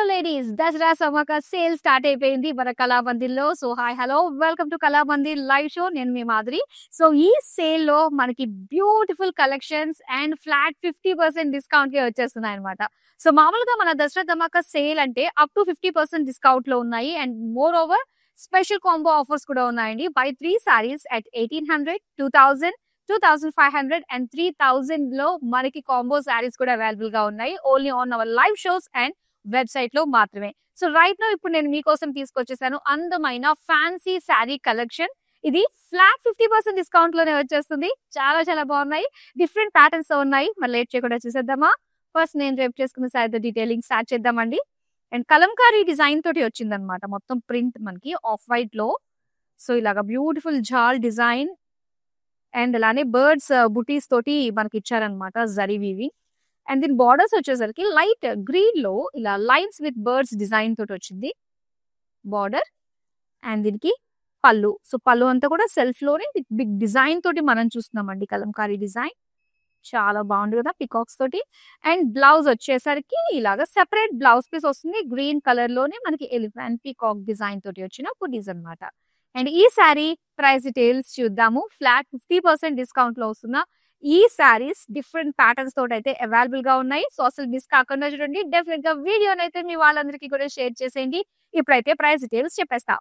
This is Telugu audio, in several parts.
లేడీస్ దసరా సమ్మక సేల్ స్టార్ట్ అయిపోయింది మన కళామందిర్లో. So hi hello welcome to Kalamandir live show. నేను మీ మాధురి. సో ఈ సేల్ లో మనకి beautiful collections and flat 50% discount కి వచ్చేస్తున్నాయి అనమాట. సో మామూలుగా మన దసరా ధమాకా సేల్ అంటే అప్ టు 50% డిస్కౌంట్ లో ఉన్నాయి. And moreover special combo offers కూడా ఉన్నాయండి. బై 3 సారీస్ అట్ 1800, 2000, 2500 అండ్ 3000 లో మనకి కాంబో సారీస్ కూడా అవైలబుల్ గా ఉన్నాయి. Only on our live shows and website లో మాత్రమే. సో రైట్ నో ఇప్పుడు నేను మీకోసం తీసుకొచ్చేసాను అందమైన ఫ్యాన్సీ శారీ కలెక్షన్. ఇది ఫ్లాట్ 50% డిస్కౌంట్ లోనే వచ్చేస్తుంది. చాలా చాలా బాగున్నాయి, డిఫరెంట్ ప్యాటర్న్స్ తో ఉన్నాయి. మరి లేట్ చేయకుండా చూసేద్దామా? ఫస్ట్ నేను రేపు చేసుకున్న శారీతో డీటెయిలింగ్ స్టార్ట్ చేద్దామండి. అండ్ కలంకారీ డిజైన్ తోటి వచ్చిందనమాట. మొత్తం ప్రింట్ మనకి ఆఫ్ వైట్ లో. సో ఇలాగా బ్యూటిఫుల్ జాల్ డిజైన్ అండ్ అలానే బర్డ్స్ బుటీస్ తోటి మనకి ఇచ్చారనమాట జరీ వీవింగ్. అండ్ దీని బార్డర్స్ వచ్చేసరికి లైట్ గ్రీన్ లో ఇలా లైన్స్ విత్ బర్డ్స్ డిజైన్ తోటి వచ్చింది బార్డర్. అండ్ దీనికి పళ్ళు. సో పళ్ళు అంతా కూడా సెల్ఫ్ లోనే విత్ బిగ్ డిజైన్ తోటి మనం చూస్తున్నామండి. కలంకారీ డిజైన్ చాలా బాగుంది కదా, పికాక్స్ తోటి. అండ్ బ్లౌజ్ వచ్చేసరికి ఇలాగా సెపరేట్ బ్లౌజ్ పీస్ వస్తుంది. గ్రీన్ కలర్ లోనే మనకి ఎలిఫెంట్ పీకాక్ డిజైన్ తోటి వచ్చిన బుటీస్ అనమాట. అండ్ ఈ శారీ ప్రైస్ డీటెయిల్స్ చూద్దాము. ఫ్లాట్ 50% డిస్కౌంట్ లో వస్తున్న ఈ శారీస్ డిఫరెంట్ ప్యాటర్న్స్ తోటి అయితే అవైలబుల్ గా ఉన్నాయి. సో అసలు మిస్ కాకుండా చూడండి. డెఫినెట్ గా వీడియోని అయితే మీ వాళ్ళందరికీ కూడా షేర్ చేసేయండి. ఇప్పుడైతే ప్రైస్ డీటెయిల్స్ చెప్పేస్తా.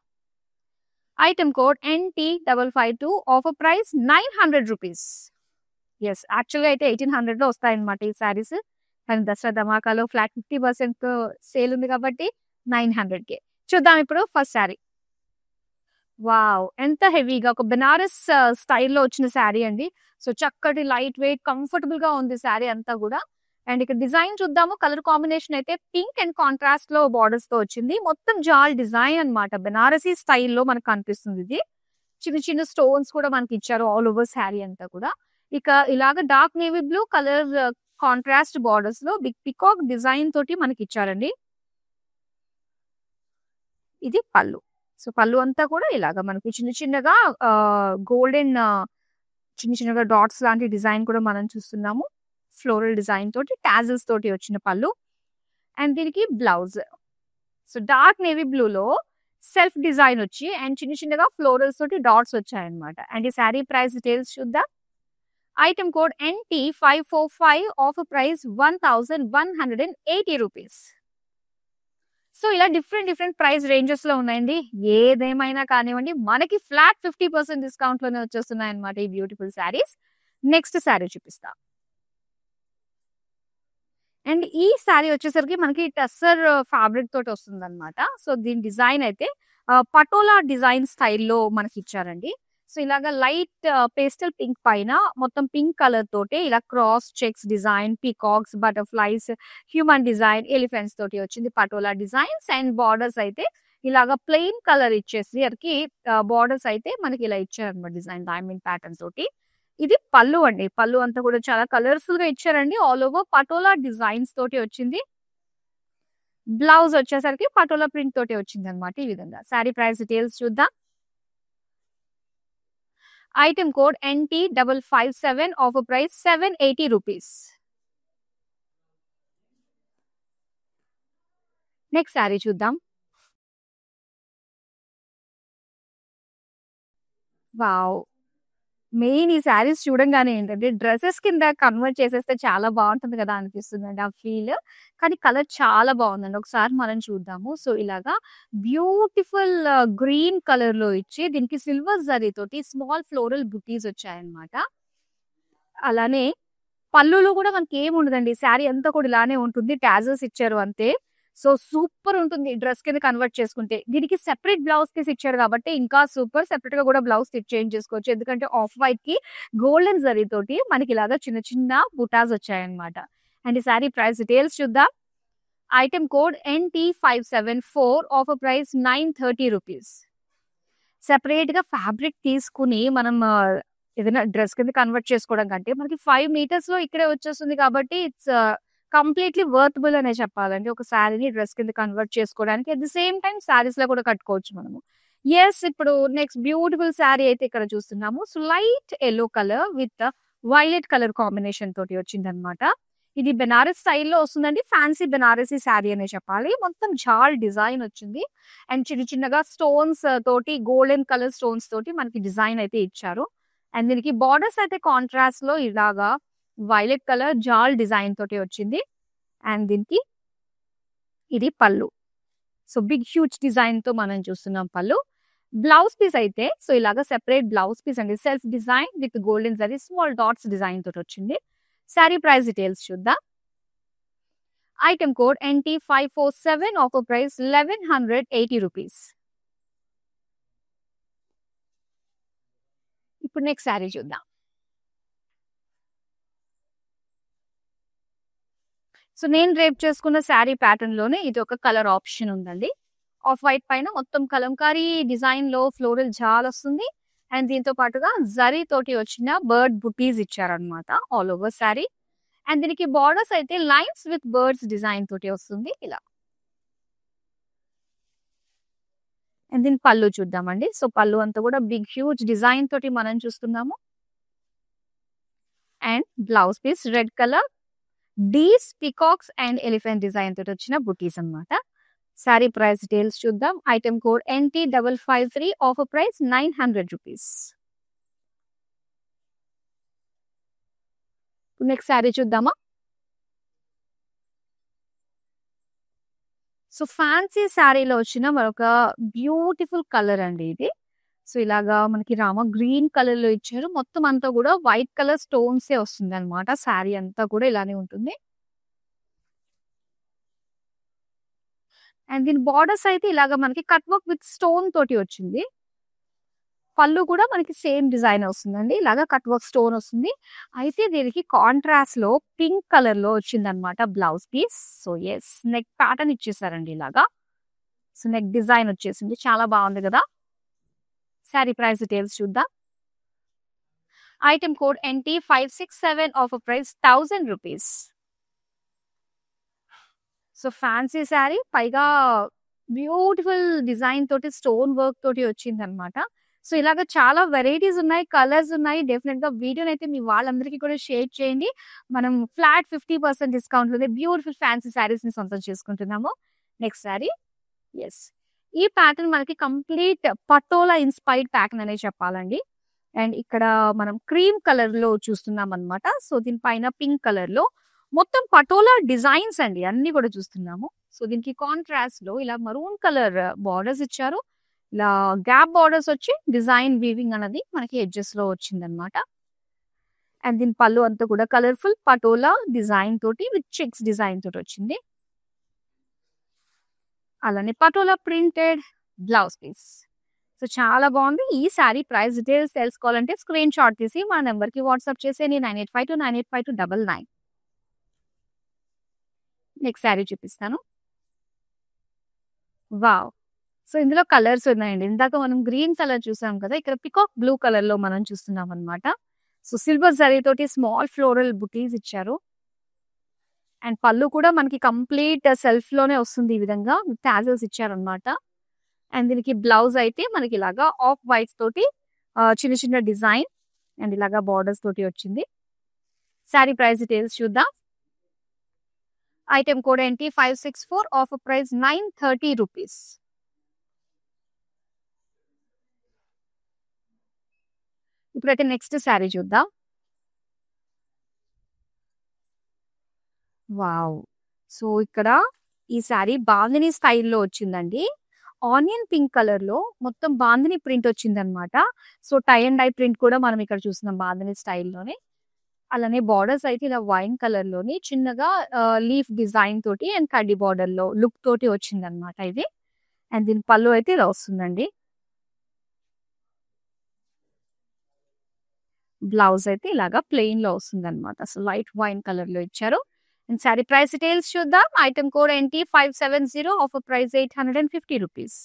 Item code NT552, offer price 900 rupees. Yes, యాక్చువల్గా అయితే 1800 లో వస్తాయన్నమాట ఈ శారీస్. కానీ దసరా ధమాకాలో ఫ్లాట్ 50% సేల్ ఉంది కాబట్టి 900కే. చూద్దాం ఇప్పుడు ఫస్ట్ శారీ. వావ్, ఎంత హెవీగా ఒక బెనారస్ స్టైల్లో వచ్చిన శారీ అండి. సో చక్కటి లైట్ వెయిట్ కంఫర్టబుల్ గా ఉంది శారీ అంతా కూడా. అండ్ ఇక్కడ డిజైన్ చూద్దాము. కలర్ కాంబినేషన్ అయితే పింక్ అండ్ కాంట్రాస్ట్ లో బార్డర్స్ తో వచ్చింది. మొత్తం జాల్ డిజైన్ అన్నమాట. బెనారసీ స్టైల్లో మనకు కనిపిస్తుంది. ఇది చిన్న చిన్న స్టోన్స్ కూడా మనకి ఇచ్చారు ఆల్ ఓవర్ శారీ అంతా కూడా. ఇక ఇలాగ dark navy blue colour contrast borders లో బిగ్ పికాక్ డిజైన్ తోటి మనకి ఇచ్చారండి. ఇది పళ్ళు. సో పళ్ళు అంతా కూడా ఇలాగా మనకి చిన్న చిన్నగా గోల్డెన్ చిన్న చిన్నగా డాట్స్ లాంటి డిజైన్ కూడా మనం చూస్తున్నాము. ఫ్లోరల్ డిజైన్ తోటి టాజిల్స్ తోటి వచ్చిన పళ్ళు. అండ్ దీనికి blouse. So dark navy blue లో సెల్ఫ్ డిజైన్ వచ్చి అండ్ చిన్న చిన్నగా ఫ్లోరల్స్ తోటి డాట్స్ వచ్చాయన్నమాట. అండ్ ఈ శారీ ప్రైస్ డీటెయిల్స్ చూద్దాం. Item code NT545, offer price 1180 rupees. So ఇలా డిఫరెంట్ ప్రైస్ రేంజెస్ లో ఉన్నాయండి. ఏదేమైనా కానివ్వండి మనకి ఫ్లాట్ 50% డిస్కౌంట్ లోనే వచ్చేస్తున్నాయి అనమాట ఈ బ్యూటిఫుల్ శారీస్. నెక్స్ట్ శారీ చూపిస్తా. అండ్ ఈ శారీ వచ్చేసరికి మనకి టస్సర్ ఫ్యాబ్రిక్ తోటి వస్తుంది అనమాట. సో దీని డిజైన్ అయితే పటోలా డిజైన్ స్టైల్లో మనకి ఇచ్చారండి. సో ఇలాగా లైట్ పేస్టల్ పింక్ పైన మొత్తం పింక్ కలర్ తోటి ఇలా cross checks design, peacocks, butterflies, human design, elephants తోటి వచ్చింది పటోలా డిజైన్స్. అండ్ బార్డర్స్ అయితే ఇలాగా ప్లెయిన్ కలర్ ఇచ్చేసి బార్డర్స్ అయితే మనకి ఇలా ఇచ్చారనమాట డిజైన్ డైమండ్ ప్యాటర్న్ తోటి. ఇది పళ్ళు అండి. పళ్ళు అంతా కూడా చాలా కలర్ఫుల్ గా ఇచ్చారండి. ఆల్ ఓవర్ పటోలా డిజైన్స్ తోటి వచ్చింది. బ్లౌజ్ వచ్చేసరికి పటోలా ప్రింట్ తోటి వచ్చింది అనమాట. ఈ విధంగా శారీ ప్రైస్ డీటెయిల్స్ చూద్దాం. Item code NT557, offer price 780 rupees. Next sari చూద్దాం. వావ్, మెయిన్ ఈ శారీస్ చూడంగానే ఏంటంటే డ్రెస్సెస్ కింద కన్వర్ట్ చేసేస్తే చాలా బాగుంటుంది కదా అనిపిస్తుందండి ఆ ఫీల్. కానీ కలర్ చాలా బాగుందండి. ఒకసారి మనం చూద్దాము. సో ఇలాగా బ్యూటిఫుల్ గ్రీన్ కలర్ లో ఇచ్చి దీనికి సిల్వర్ జరీ తోటి స్మాల్ ఫ్లోరల్ బుటీస్ వచ్చాయన్నమాట. అలానే పళ్ళులో కూడా మనకి ఏమి ఉండదండి. శారీ అంతా కూడా ఇలానే ఉంటుంది. టాజల్స్ ఇచ్చారు అంతే. సో సూపర్ ఉంటుంది డ్రెస్ కింద కన్వర్ట్ చేసుకుంటే. దీనికి సెపరేట్ బ్లౌజ్ పీస్ ఇచ్చారు కాబట్టి ఇంకా సూపర్. సెపరేట్ గా కూడా బ్లౌజ్ స్టిచ్ చేంజ్ చేసుకోవచ్చు. ఎందుకంటే ఆఫ్ వైట్ కి గోల్డెన్ జరీ తోటి మనకి ఇలాగా చిన్న చిన్న బుటాస్ వచ్చాయన్నమాట. అండ్ ఈ శారీ ప్రైస్ డీటెయిల్స్ చూద్దాం. Item code NT574, offer price 930 rupees. Separate గా ఫ్యాబ్రిక్ తీసుకుని మనం ఏదైనా డ్రెస్ కింద కన్వర్ట్ చేసుకోవడం కంటే మనకి 5 మీటర్స్ లో ఇక్కడే వచ్చేస్తుంది కాబట్టి ఇట్స్ కంప్లీట్లీ వర్తబుల్ అనే చెప్పాలండి. ఒక శారీని డ్రెస్ కింద కన్వర్ట్ చేసుకోవడానికి at the same time saris లో కూడా కట్టుకోవచ్చు మనము. ఎస్, ఇప్పుడు నెక్స్ట్ బ్యూటిఫుల్ శారీ అయితే ఇక్కడ చూస్తున్నాము. So light yellow colour with violet colour combination తోటి వచ్చింది అనమాట. ఇది బెనారస్ స్టైల్‌లో వస్తుందండి. ఫ్యాన్సీ బెనారసీ శారీ అనే చెప్పాలి. మొత్తం జాల్ డిజైన్ వచ్చింది. అండ్ చిన్న చిన్నగా స్టోన్స్ తోటి గోల్డెన్ కలర్ స్టోన్స్ తోటి మనకి డిజైన్ అయితే ఇచ్చారు. అండ్ దీనికి బార్డర్స్ అయితే కాంట్రాస్ట్‌లో ఇలాగా వైలెట్ కలర్ జాల్ డిజైన్ తోటి వచ్చింది. అండ్ దీనికి ఇది పళ్ళు. సో బిగ్ హ్యూజ్ డిజైన్‌తో మనం చూస్తున్నాం పళ్ళు. బ్లౌజ్ పీస్ అయితే సో ఇలాగ సెపరేట్ బ్లౌజ్ పీస్ అండి. Self design with golden zari small dots design తోటి వచ్చింది. శారీ ప్రైస్ డీటెయిల్స్ చూద్దాం. Item code NT547 offer price 1180 rupees. ఇప్పుడు నెక్స్ట్ శారీ చూద్దాం. సో నేను రేప్ చేసుకున్న శారీ ప్యాటర్న్ లోనే ఇది ఒక కలర్ ఆప్షన్ ఉందండి. ఆఫ్ వైట్ పైన మొత్తం కలంకారీ డిజైన్ లో ఫ్లోరల్ జాల్ వస్తుంది. అండ్ దీంతో పాటుగా జరీ తోటి వచ్చిన బర్డ్ బుటీస్ ఇచ్చారనమాట ఆల్ ఓవర్ శారీ. అండ్ దీనికి బార్డర్స్ అయితే లైన్స్ విత్ బర్డ్స్ డిజైన్ తోటి వస్తుంది ఇలా. అండ్ దీని పళ్ళు చూద్దామండి. సో పళ్ళు అంతా కూడా బిగ్ హ్యూజ్ డిజైన్ తోటి మనం చూస్తున్నాము. And blouse piece red colour these peacocks and elephant design తోటి వచ్చిన బుటీస్ అన్నమాట. శారీ ప్రైస్ డీటెయిల్స్ చూద్దాం. Item code NT553 offer price 900 rupees. Next sari చూద్దామా. సో ఫ్యాన్సీ శారీలో వచ్చిన మరొక బ్యూటిఫుల్ కలర్ అండి ఇది. సో ఇలాగా మనకి రామ గ్రీన్ కలర్ లో ఇచ్చారు. మొత్తం అంతా కూడా వైట్ కలర్ స్టోన్సే వస్తుంది అనమాట. శారీ అంతా కూడా ఇలానే ఉంటుంది. అండ్ దీని బార్డర్స్ అయితే ఇలాగా మనకి కట్ వర్క్ విత్ స్టోన్ తోటి వచ్చింది. పళ్ళు కూడా మనకి సేమ్ డిజైన్ వస్తుందండి. ఇలాగా కట్ వర్క్ స్టోన్ వస్తుంది. అయితే దీనికి కాంట్రాస్ట్ లో పింక్ కలర్ లో వచ్చింది అనమాట blouse piece. So S neck pattern ఇచ్చేసారండి ఇలాగా. సో నెక్ డిజైన్ వచ్చేసింది. చాలా బాగుంది కదా. శారీ ప్రైస్ డీటెయిల్స్ చూద్దాం. Item code NT567 offer price 1000 rupees. So fancy sari పైగా బ్యూటిఫుల్ డిజైన్ తోటి స్టోన్ వర్క్ తోటి వచ్చింది అనమాట. సో ఇలాగ చాలా వెరైటీస్ ఉన్నాయి, కలర్స్ ఉన్నాయి. డెఫినెట్ గా వీడియోని అయితే మీ వాళ్ళందరికీ కూడా షేర్ చేయండి. మనం ఫ్లాట్ 50% డిస్కౌంట్ లోనే బ్యూటిఫుల్ ఫ్యాన్సీ శారీస్ ని సొంతం చేసుకుంటున్నాము. నెక్స్ట్ శారీ ఎస్ ఈ ప్యాటర్న్ మనకి కంప్లీట్ పటోలా ఇన్స్పైర్డ్ ప్యాటర్న్ అనే చెప్పాలండి. అండ్ ఇక్కడ మనం క్రీమ్ కలర్ లో చూస్తున్నాం అనమాట. సో దీనిపైన పింక్ కలర్ లో మొత్తం పటోలా డిజైన్స్ అండి అన్ని కూడా చూస్తున్నాము. సో దీనికి కాంట్రాస్ట్ లో ఇలా మరూన్ కలర్ బార్డర్స్ ఇచ్చారు. ఇలా గ్యాప్ బార్డర్స్ వచ్చి డిజైన్ వీవింగ్ అనేది మనకి ఎడ్జెస్ లో వచ్చింది అనమాట. అండ్ దీని పళ్ళు అంతా కూడా కలర్ఫుల్ పటోలా డిజైన్ తోటి విత్ చెక్స్ డిజైన్ తోటి వచ్చింది. అలానే patola printed blouse piece. So చాలా బాగుంది. ఈ శారీ ప్రైస్ డీటెయిల్స్ తెలుసుకోవాలంటే స్క్రీన్ షాట్ తీసి మా నెంబర్ కి వాట్సాప్ చేసేయండి 9852985299. నెక్స్ట్ శారీ చూపిస్తాను. వావ్. సో ఇందులో కలర్స్ ఉన్నాయండి. ఇందాక మనం గ్రీన్ కలర్ చూసాం కదా, ఇక్కడ పికాక్ బ్లూ కలర్ లో మనం చూస్తున్నాం అనమాట. సో సిల్వర్ జరీ తోటి స్మాల్ ఫ్లోరల్ బుటీస్ ఇచ్చారు. అండ్ పళ్ళు కూడా మనకి కంప్లీట్ సెల్ఫ్ లోనే వస్తుంది. ఈ విధంగా టాజల్స్ ఇచ్చారనమాట. అండ్ దీనికి బ్లౌజ్ అయితే మనకి ఇలాగా ఆఫ్ వైట్ తోటి చిన్న చిన్న డిజైన్ అండ్ ఇలాగా బార్డర్స్ తోటి వచ్చింది. శారీ ప్రైస్ డీటెయిల్స్ చూద్దాం. Item code NT564 offer price 930 rupees. ఇప్పుడైతే నెక్స్ట్ శారీ చూద్దాం. వావ్. సో ఇక్కడ ఈ శారీ బాందిని స్టైల్లో వచ్చిందండి. ఆనియన్ పింక్ కలర్ లో మొత్తం బాందిని ప్రింట్ వచ్చింది అనమాట. So tie and dye print కూడా మనం ఇక్కడ చూస్తున్నాం బాందిని స్టైల్లోనే. అలానే బార్డర్స్ అయితే ఇలా వైన్ కలర్ లోని చిన్నగా లీఫ్ డిజైన్ తోటి అండ్ కడ్డీ బార్డర్ లో లుక్ తోటి వచ్చింది అనమాట ఇది. అండ్ దీని పళ్ళు అయితే ఇలా వస్తుందండి. బ్లౌజ్ అయితే ఇలాగా ప్లెయిన్ లో వస్తుంది అనమాట. సో లైట్ వైన్ కలర్ లో ఇచ్చారు. అండ్ శారీ ప్రైస్ డీటెయిల్స్ చూద్దాం. Item code NT570 offer price 850 rupees.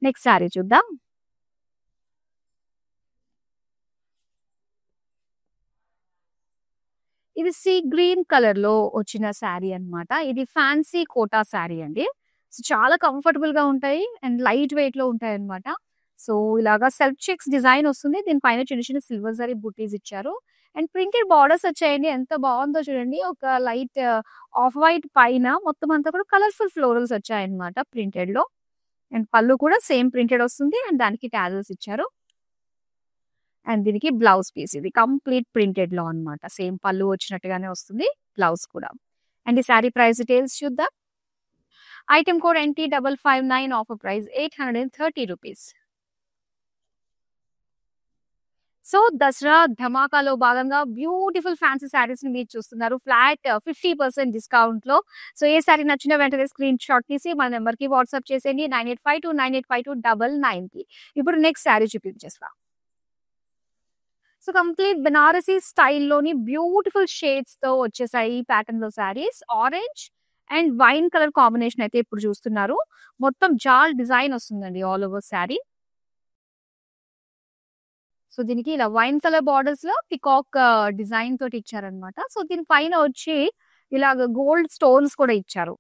Next sari చూద్దాం. ఇది సీ గ్రీన్ కలర్ లో వచ్చిన శారీ అన్నమాట. ఇది ఫ్యాన్సీ కోటా శారీ అండి. సో చాలా కంఫర్టబుల్ గా ఉంటాయి అండ్ లైట్ వెయిట్ లో ఉంటాయి అన్నమాట. సో ఇలాగా సెల్ఫ్ చెక్స్ డిజైన్ వస్తుంది. దీనిపైన చిన్న చిన్న సిల్వర్ జరీ బుటీస్ ఇచ్చారు. అండ్ ప్రింటెడ్ బార్డర్స్ వచ్చాయండి. ఎంత బాగుందో చూడండి. ఒక లైట్ ఆఫ్ వైట్ పైన మొత్తం అంతా కూడా కలర్ఫుల్ ఫ్లోరల్స్ వచ్చాయన్నమాట ప్రింటెడ్ లో. అండ్ పళ్ళు కూడా సేమ్ ప్రింటెడ్ వస్తుంది అండ్ దానికి టాజల్స్ ఇచ్చారు. అండ్ దీనికి బ్లౌజ్ పీస్ ఇది కంప్లీట్ ప్రింటెడ్ లో అన్నమాట. సేమ్ పళ్ళు వచ్చినట్టుగానే వస్తుంది బ్లౌజ్ కూడా. అండ్ ఈ శారీ ప్రైస్ డీటెయిల్స్ చూద్దాం. Item code NT559, offer price 830 rupees. So Dasara ధమాకాలో భాగంగా బ్యూటిఫుల్ ఫ్యాన్సీ శారీస్ ని మీరు చూస్తున్నారు ఫ్లాట్ 50% డిస్కౌంట్ లో. సో ఏ శారీ నచ్చిన వెంటనే స్క్రీన్ షాట్ తీసి మన నెంబర్ కి వాట్సాప్ చేసేయండి 9852985299 కి. ఇప్పుడు నెక్స్ట్ శారీ చూపించేస్తా. సో కంప్లీట్ బెనారసీ స్టైల్లోని బ్యూటిఫుల్ షేడ్స్ తో వచ్చేసాయి ఈ ప్యాటర్న్ లో saris. Orange and wine colour combination అయితే ఇప్పుడు చూస్తున్నారు. మొత్తం జాల్ డిజైన్ వస్తుందండి ఆల్ ఓవర్ శారీ. సో దీనికి ఇలా వైన్ కలర్ బార్డర్స్ లో పికాక్ డిజైన్ తోటి ఇచ్చారనమాట. సో దీని పైన వచ్చి ఇలాగ గోల్డ్ స్టోన్స్ కూడా ఇచ్చారు.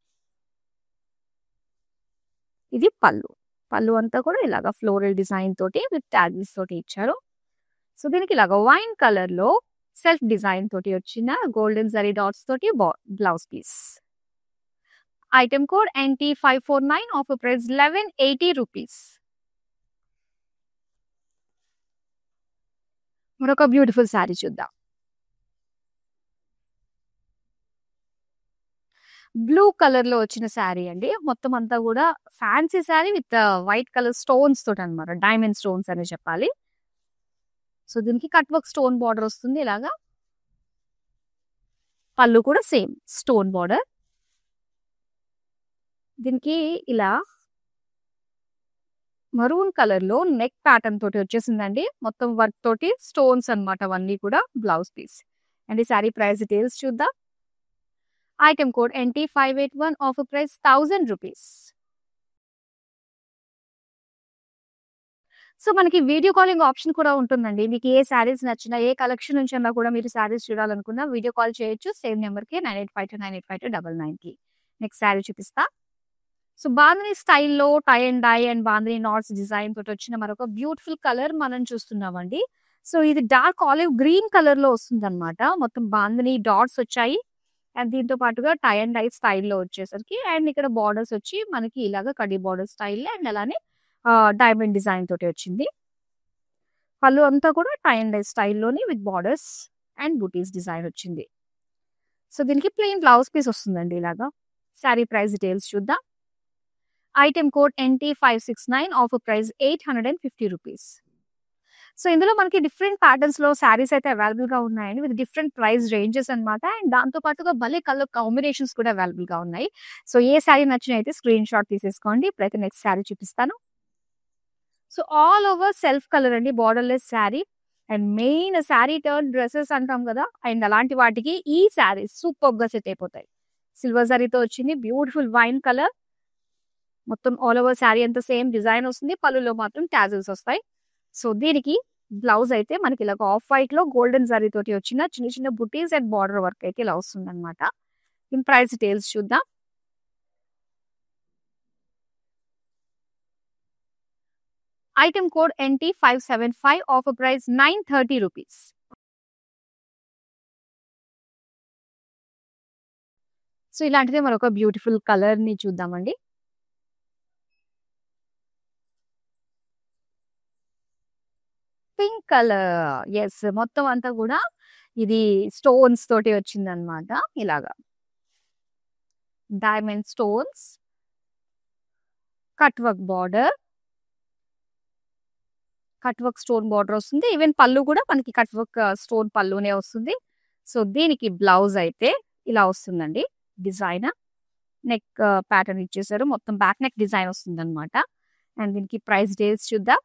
ఇది పళ్ళు. పళ్ళు అంతా కూడా ఇలాగ ఫ్లోరల్ డిజైన్ తోటి విత్ ట్యాగిల్స్ తోటి ఇచ్చారు. సో దీనికి ఇలాగ వైన్ కలర్ లో సెల్ఫ్ డిజైన్ తోటి వచ్చిన గోల్డెన్ జరీ డాట్స్ తోటి blouse piece. Item code NT549, offer price 1180 rupees. మరొక బ్యూటిఫుల్ శారీ చూద్దాం. బ్లూ కలర్ లో వచ్చిన శారీ అండి. మొత్తం అంతా కూడా fancy sari with white colour stones తోటి అనమాట. డైమండ్ స్టోన్స్ అని చెప్పాలి. సో దీనికి కట్ వర్క్ స్టోన్ బార్డర్ వస్తుంది ఇలాగా. పళ్ళు కూడా సేమ్ స్టోన్ బార్డర్. దీనికి ఇలా మరూన్ కలర్ లో నెక్ ప్యాటర్న్ తోటి వచ్చేసిందండి. మొత్తం వర్క్ తోటి స్టోన్స్ అన్నమాట అవన్నీ కూడా బ్లౌజ్ పీస్. అండ్ ఈ శారీ ప్రైస్ డీటెయిల్స్ చూద్దాం. Item code NT581, offer price 1000 rupees. So మనకి వీడియో కాలింగ్ ఆప్షన్ కూడా ఉంటుందండి. మీకు ఏ శారీస్ నచ్చినా ఏ కలెక్షన్ నుంచి అన్నా కూడా మీరు శారీస్ చూడాలనుకున్నా వీడియో కాల్ చేయొచ్చు సేమ్ నెంబర్ కి 9852985299 కి. నెక్స్ట్ శారీ చూపిస్తా. సో బాందిని స్టైల్లో tie and dye and bandhani knots design తోటి వచ్చిన మరొక బ్యూటిఫుల్ కలర్ మనం చూస్తున్నామండి. సో ఇది డార్క్ ఆలివ్ గ్రీన్ కలర్ లో వస్తుంది అనమాట. మొత్తం బాందిని డాట్స్ వచ్చాయి అండ్ దీంతో పాటుగా టై అండ్ డై స్టైల్లో వచ్చేసరికి అండ్ ఇక్కడ బార్డర్స్ వచ్చి మనకి ఇలాగా కడి బార్డర్ స్టైల్ అండ్ అలానే డైమండ్ డిజైన్ తోటి వచ్చింది. పళ్ళు అంతా కూడా టై అండ్ డై స్టైల్లోని విత్ బార్డర్స్ అండ్ బూటీస్ డిజైన్ వచ్చింది. సో దీనికి ప్లెయిన్ బ్లౌజ్ పీస్ వస్తుందండి ఇలాగా. శారీ ప్రైస్ డీటెయిల్స్ చూద్దాం. Item code NT569, offer price 850 rupees. So ఇందులో మనకి డిఫరెంట్ ప్యాటర్న్స్ లో శారీస్ అయితే అవైలబుల్ గా ఉన్నాయండి విత్ డిఫరెంట్ ప్రైస్ రేంజెస్ అనమాట. అండ్ దాంతో పాటుగా భలే కలర్ కాంబినేషన్స్ కూడా అవైలబుల్ గా ఉన్నాయి. సో ఏ శారీ నచ్చిన అయితే స్క్రీన్ షాట్ తీసేసుకోండి. ఇప్పుడైతే నెక్స్ట్ శారీ చూపిస్తాను. So all over self colour అండి, borderless sari. And main sari turn dresses అంటాం కదా, అండ్ అలాంటి వాటికి ఈ శారీస్ సూపర్ గా సెట్ అయిపోతాయి. సిల్వర్ జరీతో వచ్చింది బ్యూటిఫుల్ వైన్ కలర్. మొత్తం ఆల్ ఓవర్ శారీ అంతా సేమ్ డిజైన్ వస్తుంది. పళ్ళులో మాత్రం టాజిల్స్ వస్తాయి. సో దీనికి బ్లౌజ్ అయితే మనకి ఇలా ఆఫ్ వైట్ లో గోల్డెన్ జరీ తోటి వచ్చిన చిన్న చిన్న బుటీస్ అండ్ బార్డర్ వర్క్ అయితే ఇలా వస్తుంది అనమాట. దీని ప్రైస్ డీటెయిల్స్ చూద్దాం. Item code NT575, offer price 930 rupees. So ఇలాంటిదే మరొక బ్యూటిఫుల్ కలర్ ని చూద్దామండి. Pink colour. ఎస్, మొత్తం అంతా కూడా ఇది స్టోన్స్ తోటి వచ్చింది అనమాట. ఇలాగా diamond stones, cut work border, cut work stone border వస్తుంది. ఈవెన్ పళ్ళు కూడా మనకి కట్ వర్క్ స్టోన్ పళ్ళునే వస్తుంది. సో దీనికి బ్లౌజ్ అయితే ఇలా వస్తుందండి. డిజైన్ నెక్ ప్యాటర్న్ ఇచ్చేసారు. మొత్తం బ్యాక్ నెక్ డిజైన్ వస్తుంది అనమాట. అండ్ దీనికి ప్రైస్ డీటెయిల్స్ చూద్దాం.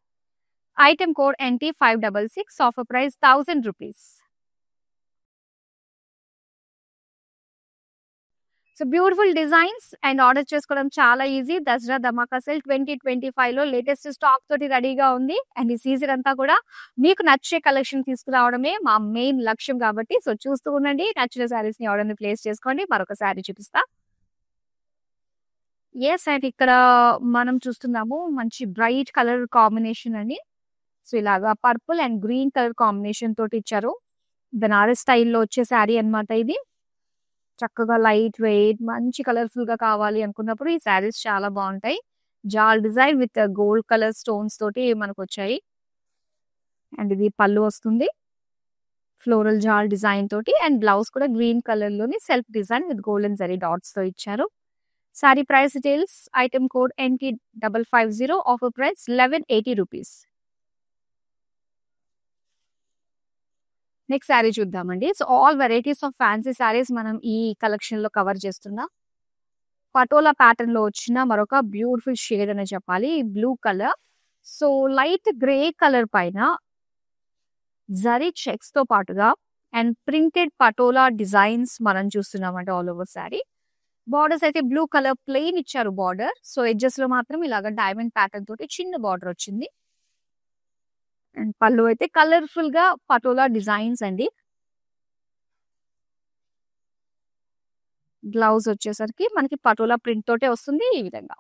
Item code NT566, offer price 1000 rupees. So beautiful designs and order చేసుకోవడం చాలా ఈజీ. దసరా ధమాకా సేల్ 2025 లో లేటెస్ట్ స్టాక్ తోటి రెడీగా ఉంది. అండ్ ఈ సీజన్ అంతా కూడా మీకు నచ్చే కలెక్షన్ తీసుకురావడమే మా మెయిన్ లక్ష్యం కాబట్టి సో చూస్తూ ఉండండి. నచ్చిన శారీస్ ని ఆర్డర్ ని ప్లేస్ చేసుకోండి. మరొక శారీ చూపిస్తా. ఎస్, అండ్ ఇక్కడ మనం చూస్తున్నాము మంచి బ్రైట్ కలర్ కాంబినేషన్ అండి. సో ఇలాగా purple and green colour combination తోటి ఇచ్చారు. బెనారస్ స్టైల్లో వచ్చే శారీ అన్నమాట ఇది. చక్కగా లైట్ వెయిట్ మంచి కలర్ఫుల్ గా కావాలి అనుకున్నప్పుడు ఈ శారీస్ చాలా బాగుంటాయి. జాల్ design with gold colour stones తోటి మనకు వచ్చాయి. అండ్ ఇది పళ్ళు వస్తుంది ఫ్లోరల్ జాల్ డిజైన్ తోటి. అండ్ బ్లౌజ్ కూడా గ్రీన్ కలర్ లోని self design with golden zari dots తో ఇచ్చారు. Sari price details item code NT550 offer price 1180 rupees. Next sari చూద్దామండి. So all varieties of fancy saris మనం ఈ కలెక్షన్ లో కవర్ చేస్తున్నాం. పటోలా ప్యాటర్న్ లో వచ్చిన మరొక బ్యూటిఫుల్ షేడ్ అని చెప్పాలి, blue colour. So light grey colour పైన జరీ చెక్స్ తో పాటుగా అండ్ ప్రింటెడ్ పటోలా డిజైన్స్ మనం చూస్తున్నామంటే ఆల్ ఓవర్ శారీ. బార్డర్స్ అయితే బ్లూ కలర్ ప్లెయిన్ ఇచ్చారు బార్డర్. సో ఎడ్జెస్ లో మాత్రం ఇలాగ డైమండ్ ప్యాటర్న్ తోటి చిన్న బార్డర్ వచ్చింది. అండ్ పళ్ళు అయితే కలర్ఫుల్ గా పటోలా డిజైన్స్ అండి. బ్లౌజ్ వచ్చేసరికి మనకి పటోలా ప్రింట్ తోటే వస్తుంది ఈ విధంగా.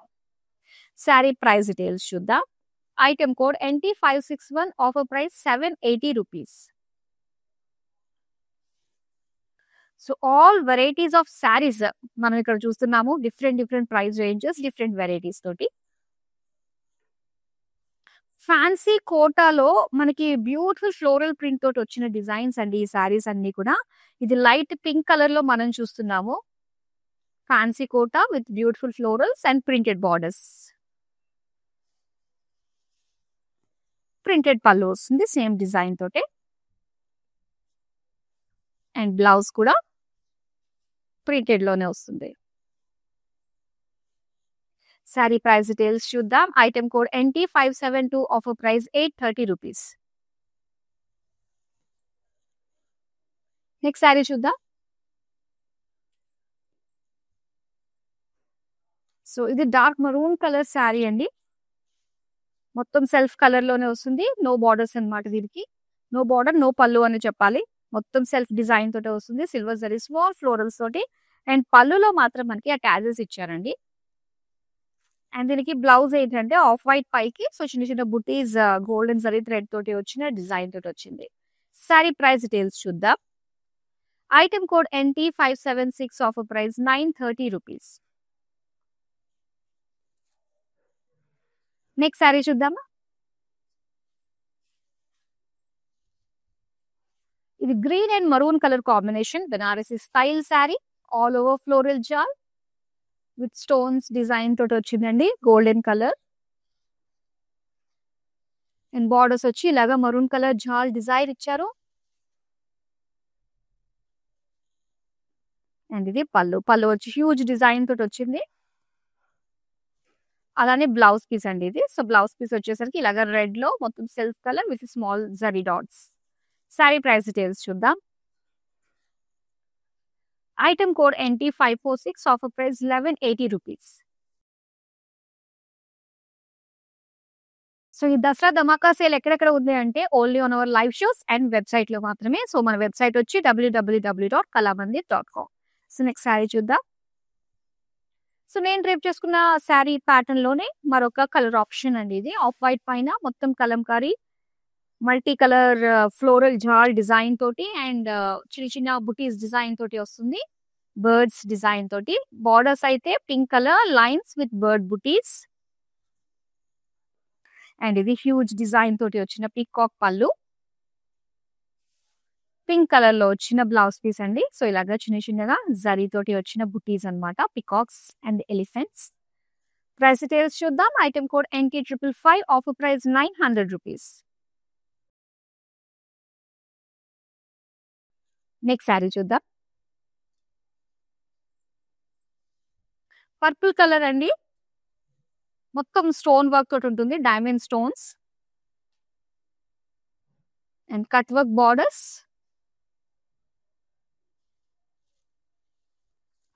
శారీ ప్రైస్ డీటెయిల్స్ చూద్దాం. Item code NT561 offer price 780 rupees. So all varieties of saris మనం ఇక్కడ చూస్తున్నాము. Different price ranges, different varieties తోటి. ఫ్యాన్సీ కోటాలో మనకి బ్యూటిఫుల్ ఫ్లోరల్ ప్రింట్ తోటి వచ్చిన డిజైన్స్ అండి ఈ శారీస్ అన్ని కూడా. ఇది లైట్ పింక్ కలర్ లో మనం చూస్తున్నాము. Fancy kota with beautiful florals and printed borders. Printed పళ్ళు వస్తుంది సేమ్ డిజైన్ తోటే. అండ్ బ్లౌజ్ కూడా ప్రింటెడ్ లోనే వస్తుంది. శారీ ప్రైస్ డీటెయిల్స్ చూద్దాం. Item code NT572 offer price 830 rupees. Next sari చూద్దాం. సో ఇది డార్క్ మరూన్ కలర్ శారీ అండి. మొత్తం సెల్ఫ్ కలర్ లోనే వస్తుంది. నో బార్డర్స్ అన్నమాట దీనికి. నో బార్డర్ నో పళ్ళు అని చెప్పాలి. మొత్తం సెల్ఫ్ డిజైన్ తోటే వస్తుంది. సిల్వర్ జరీ స్మాల్ ఫ్లోరల్స్ తోటి. అండ్ పళ్ళులో మాత్రం మనకి ఆ ట్యాజెస్ ఇచ్చారండి. అండ్ దీనికి బ్లౌజ్ ఏంటంటే ఆఫ్ వైట్ పైకి సో చిన్న బుటీస్ గోల్డెన్ జరీ థ్రెడ్ తోటి వచ్చిన డిజైన్ తోటి వచ్చింది. సారీ ప్రైస్ డీటెయిల్స్ చూద్దాం. Item code NT576 offer price 930 rupees. Next sari చూద్దామా. ఇది green and maroon colour combination Banarasi style sari. All over floral జాల్ విత్ స్టోన్స్ డిజైన్ తోటి వచ్చిందండి. గోల్డెన్ కలర్ అండ్ బార్డర్స్ వచ్చి ఇలాగా మరూన్ కలర్ జాల్ డిజైన్ ఇచ్చారు. అండ్ ఇది పళ్ళు వచ్చి హ్యూజ్ డిజైన్ తోటి వచ్చింది. అలానే బ్లౌజ్ పీస్ అండి ఇది. సో బ్లౌజ్ పీస్ వచ్చేసరికి ఇలాగా రెడ్ లో మొత్తం సెల్ఫ్ కలర్ విత్ స్మాల్ జరీ డాట్స్. సారీ ప్రైస్ డీటెయిల్స్ చూద్దాం. Item code NT546 offer price 1180 rupees. So ఈ దసరా ధమాకా సేల్ ఎక్కడెక్కడ ఉంది అంటే only on our live shows and website లో మాత్రమే. సో మన వెబ్సైట్ వచ్చి www.kalamandir.com. సో నెక్స్ట్ శారీ చూద్దాం. సో నేను రేపు చేసుకున్న శారీ ప్యాటర్న్ లోనే మరొక కలర్ ఆప్షన్ అండి ఇది. ఆఫ్ వైట్ పైన మొత్తం కలంకారీ మల్టీ కలర్ ఫ్లోరల్ జాల్ డిజైన్ తోటి అండ్ చిన్న బుటీస్ డిజైన్ తోటి వస్తుంది. బర్డ్స్ డిజైన్ తోటి. బార్డర్స్ అయితే pink colour lines with bird బుటీస్. అండ్ ఇది హ్యూజ్ డిజైన్ తోటి వచ్చిన పీకాక్ పళ్ళు. పింక్ కలర్ లో వచ్చిన బ్లౌజ్ పీస్ అండి. సో ఇలాగా చిన్నగా జరీ తోటి వచ్చిన బుటీస్ అన్నమాట. Peacocks and elephants. Price details చూద్దాం. Item code NT555 offer price 900 rupees. Next sari చూద్దాం. పర్పుల్ కలర్ అండి. మొత్తం స్టోన్ వర్క్ తోటి ఉంటుంది. Diamond stones and cut work borders.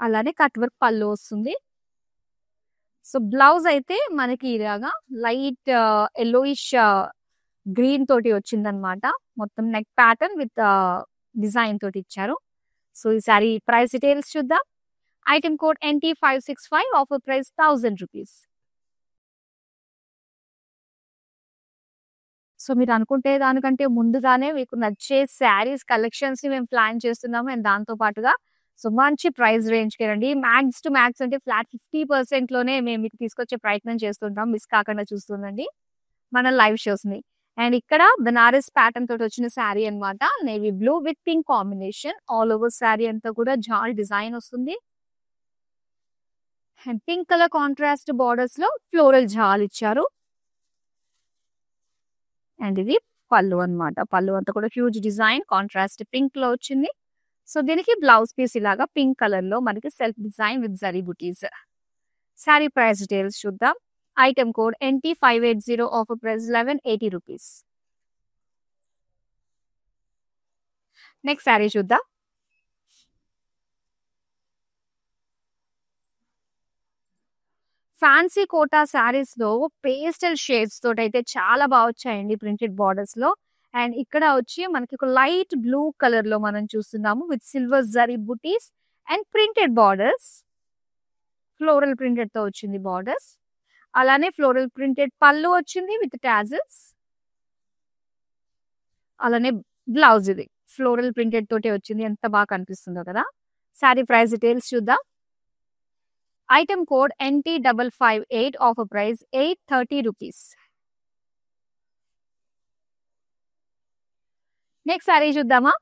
అలానే కట్ వర్క్ పళ్ళు వస్తుంది. సో బ్లౌజ్ అయితే మనకి ఇలాగా లైట్ ఎల్లోయిష్ గ్రీన్ తోటి వచ్చిందనమాట. మొత్తం నెక్ ప్యాటర్న్ విత్ డిజైన్ తోటి ఇచ్చారు. సో ఈ సారీ ప్రైస్ డీటెయిల్స్ చూద్దాం. Item code NT565 offer price 1000 rupees. So మీరు అనుకుంటే దానికంటే ముందుగానే మీకు నచ్చే శారీస్ కలెక్షన్స్ ని మేము ప్లాన్ చేస్తున్నాము. అండ్ దాంతో పాటుగా సో మంచి ప్రైస్ రేంజ్ కి రండి. మ్యాక్స్ టు మ్యాక్స్ అంటే ఫ్లాట్ 50% లోనే మేము మీకు తీసుకొచ్చే ప్రయత్నం చేస్తుంటాం. మిస్ కాకుండా చూస్తుండండి మన లైవ్ షోస్ ని. అండ్ ఇక్కడ బనారస్ ప్యాటర్న్ తోటి వచ్చిన శారీ అన్నమాట. Navy blue with pink combination. All over sari అంతా కూడా జాల్ డిజైన్ వస్తుంది. And pink colour contrast borders లో ఫ్లోరల్ జాల్ ఇచ్చారు. అండ్ ఇది పళ్ళు అన్నమాట. పళ్ళు అంతా కూడా హ్యూజ్ డిజైన్ కాంట్రాస్ట్ పింక్ లో వచ్చింది. సో దీనికి బ్లౌజ్ పీస్ ఇలాగా పింక్ కలర్ లో మనకి సెల్ఫ్ డిజైన్ విత్ జరీ బుటీస్. శారీ ప్రైస్ డీటెయిల్స్ చూద్దాం. Item code NT580, offer price 1180 rupees. Next sari చూద్దాం. ఫ్యాన్సీ కోటా శారీస్ లో పేస్టల్ షేడ్స్ తోటి అయితే చాలా బాగా వచ్చాయండి ప్రింటెడ్ బార్డర్స్ లో. అండ్ ఇక్కడ వచ్చి మనకి ఒక లైట్ బ్లూ కలర్ లో మనం చూస్తున్నాము with silver zari buttis and printed borders. Floral printed తో వచ్చింది బార్డర్స్. అలానే ఫ్లోరల్ ప్రింటెడ్ పళ్ళు వచ్చింది విత్ టాజిల్స్. అలానే బ్లౌజ్ ఇది ఫ్లోరల్ ప్రింటెడ్ తోటే వచ్చింది. ఎంత బాగా కనిపిస్తుందో కదా. శారీ ప్రైస్ డీటెయిల్స్ చూద్దాం. Item code NT558, offer price 830 rupees. Next sari చూద్దామా.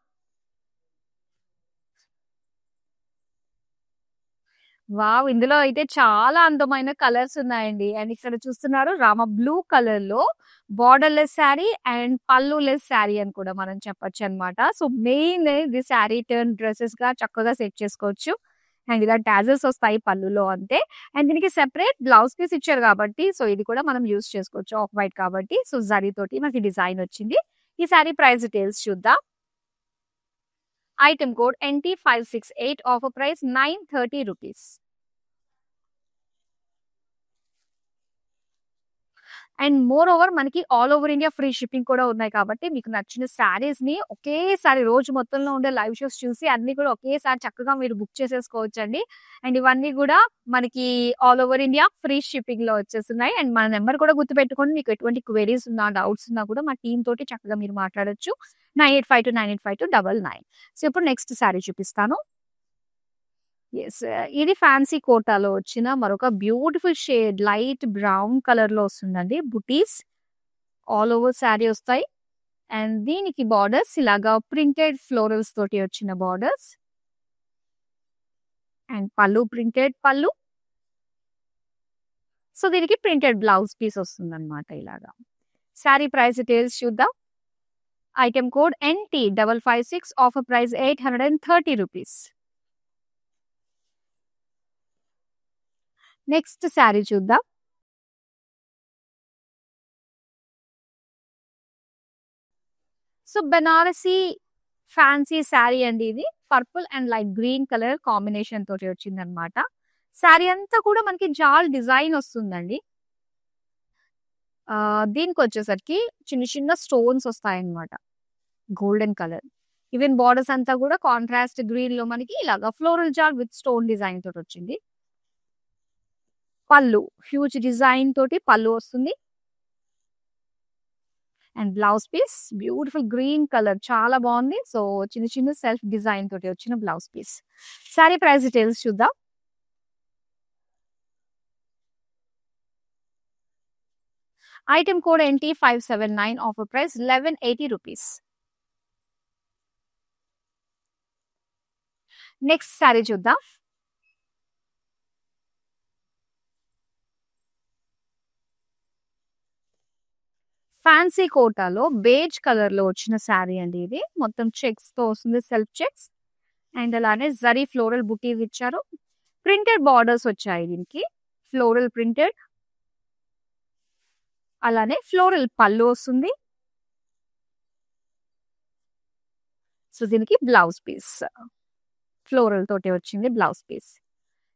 వావ్! ఇందులో అయితే చాలా అందమైన కలర్స్ ఉన్నాయండి. అండ్ ఇక్కడ చూస్తున్నారు రామ బ్లూ కలర్ లో బార్డర్‌లెస్ శారీ అండ్ పల్లులెస్ శారీ అని కూడా మనం చెప్పొచ్చన్నమాట. సో మెయిన్ ఇది శారీ టర్న్ డ్రెసెస్‌గా చక్కగా సెట్ చేసుకోవచ్చు. అండ్ ఇలా టాజెల్స్ వస్తాయి పళ్ళులో అంతే. అండ్ దీనికి సెపరేట్ బ్లౌజ్ పీస్ ఇచ్చారు కాబట్టి సో ఇది కూడా మనం యూజ్ చేసుకోవచ్చు. ఆఫ్ వైట్ కాబట్టి సో జరీ తోటి మనకి డిజైన్ వచ్చింది. ఈ శారీ ప్రైస్ డీటెయిల్స్ చూద్దాం. Item code NT568, offer price 930 rupees. And moreover మనకి all over India free shipping కూడా ఉన్నాయి కాబట్టి మీకు నచ్చిన శారీస్ ని ఒకేసారి రోజు మొత్తంలో ఉండే లైవ్ షోస్ చూసి అన్ని కూడా ఒకేసారి చక్కగా మీరు బుక్ చేసేసుకోవచ్చు అండి. అండ్ ఇవన్నీ కూడా మనకి all over India free shipping లో వచ్చేస్తున్నాయి. అండ్ మన నెంబర్ కూడా గుర్తుపెట్టుకోండి. మీకు ఎటువంటి క్వెరీస్ ఉన్నా డౌట్స్ ఉన్నా కూడా మా టీమ్ తోటి చక్కగా మీరు మాట్లాడొచ్చు. 9852985299. సో ఇప్పుడు నెక్స్ట్ శారీ చూపిస్తాను. యెస్. ఇది ఫ్యాన్సీ కోటాలో వచ్చిన మరొక beautiful shade light brown colour లో వస్తుందండి. బుటీస్ ఆల్ ఓవర్ శారీ వస్తాయి. అండ్ దీనికి బార్డర్స్ ఇలాగా ప్రింటెడ్ ఫ్లోరల్స్ తోటి వచ్చిన బార్డర్స్. అండ్ పళ్ళు ప్రింటెడ్ పళ్ళు. సో దీనికి ప్రింటెడ్ బ్లౌజ్ పీస్ వస్తుందన్నమాట ఇలాగా. శారీ ప్రైస్ డీటెయిల్స్ చూద్దాం. Item code NT556, offer price 830 rupees. Next sari చూద్దాం. సో బనారసి ఫ్యాన్సీ శారీ అండి ఇది. Purple and light green colour combination తోటి వచ్చిందనమాట. శారీ అంతా కూడా మనకి జాల్ డిజైన్ వస్తుందండి. దీనికి వచ్చేసరికి చిన్న చిన్న స్టోన్స్ వస్తాయన్నమాట గోల్డెన్ కలర్. ఈవెన్ బార్డర్స్ అంతా కూడా కాంట్రాస్ట్ గ్రీన్ లో మనకి ఇలాగా ఫ్లోరల్ జాల్ విత్ స్టోన్ డిజైన్ తోటి వచ్చింది. పళ్ళు హ్యూజ్ డిజైన్ తోటి పళ్ళు వస్తుంది. And blouse piece beautiful green colour చాలా బాగుంది. సో చిన్న చిన్న సెల్ఫ్ డిజైన్ తోటి వచ్చిన blouse piece. Sari price details చూద్దాం. Item code NT579, offer price 1180 rupees. Next sari చూద్దాం. ఫ్యాన్సీ కోటాలో బేజ్ కలర్ లో వచ్చిన శారీ అండి ఇది. మొత్తం చెక్స్ తో వస్తుంది, సెల్ఫ్ చెక్స్. అండ్ అలానే జరీ ఫ్లోరల్ బుటీస్ ఇచ్చారు. ప్రింటెడ్ బార్డర్స్ వచ్చాయి దీనికి. Floral printed. అలానే ఫ్లోరల్ పళ్ళు వస్తుంది. సో దీనికి బ్లౌజ్ పీస్ ఫ్లోరల్ తోటి వచ్చింది blouse piece.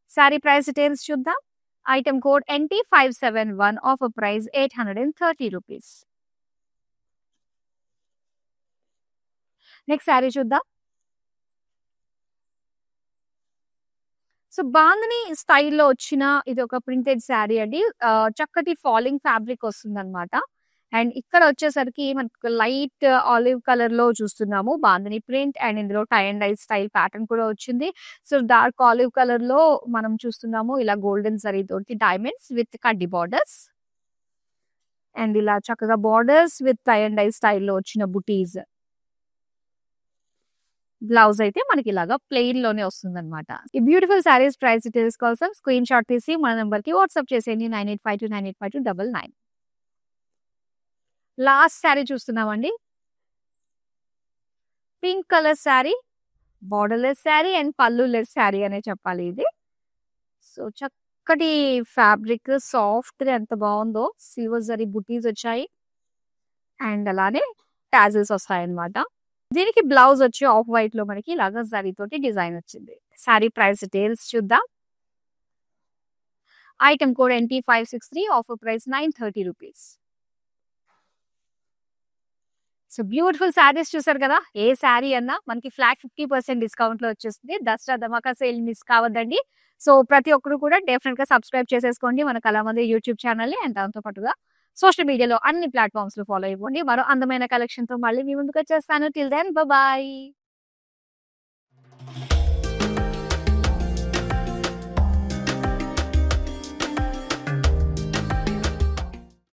Sari price details చూద్దాం. Item code NT571, offer price 830 rupees. Next sari చూద్దాం. సో బాందిని స్టైల్లో వచ్చిన ఇది ఒక ప్రింటెడ్ శారీ అండి. చక్కటి ఫాలింగ్ ఫ్యాబ్రిక్ వస్తుంది అనమాట. అండ్ ఇక్కడ వచ్చేసరికి మనకు లైట్ ఆలివ్ కలర్ లో చూస్తున్నాము బాందిని ప్రింట్. అండ్ ఇందులో tie and dye style pattern కూడా వచ్చింది. సో డార్క్ ఆలివ్ కలర్ లో మనం చూస్తున్నాము ఇలా గోల్డెన్ జరీ తోటి డైమండ్స్ విత్ కడ్డీ బార్డర్స్. అండ్ ఇలా చక్కగా borders with tie and dye స్టైల్లో వచ్చిన బుటీస్. బ్లౌజ్ అయితే మనకి ఇలాగా ప్లెయిన్ లోనే వస్తుంది అనమాట. ఈ బ్యూటిఫుల్ సారీస్ ప్రైస్ డీటెయిల్స్ కోసం స్క్రీన్ షాట్ తీసి మన నెంబర్ కి వాట్సాప్ చేసేయండి 9852985299. లాస్ట్ శారీ చూస్తున్నామండి. Pink colour sari, borderless sari and పల్లులెస్ శారీ అనే చెప్పాలి ఇది. సో చక్కటి ఫ్యాబ్రిక్, సాఫ్ట్ గా ఎంత బాగుందో. సిల్వర్ జరీ బుటీస్ వచ్చాయి అండ్ అలానే టాజిల్స్ వస్తాయి అన్నమాట. దీనికి బ్లౌజ్ వచ్చి ఆఫ్ వైట్ లో మనకి ఇలాగా జరీ తోటి డిజైన్ వచ్చింది. శారీ ప్రైస్ డీటెయిల్స్ చూద్దాం. Item code NT563, offer price 930 rupees. So beautiful saris చూసారు కదా. ఏ శారీ అన్నా మనకి ఫ్లాట్ 50% డిస్కౌంట్ లో వచ్చేస్తుంది. Dasara Dhamaka sale miss కావద్దండి. So ప్రతి ఒక్కరు కూడా డెఫినెట్ గా సబ్స్క్రైబ్ చేసేసుకోండి మన కళామందిర్ యూట్యూబ్ ఛానల్ ని. అండ్ దాంతో పాటుగా సోషల్ మీడియాలో అన్ని ప్లాట్ఫామ్స్ లో ఫాలో ఇవ్వండి. మరో అందమైన కలెక్షన్ తో మళ్ళీ మీ ముందుకు వచ్చేస్తాను. Till then bye.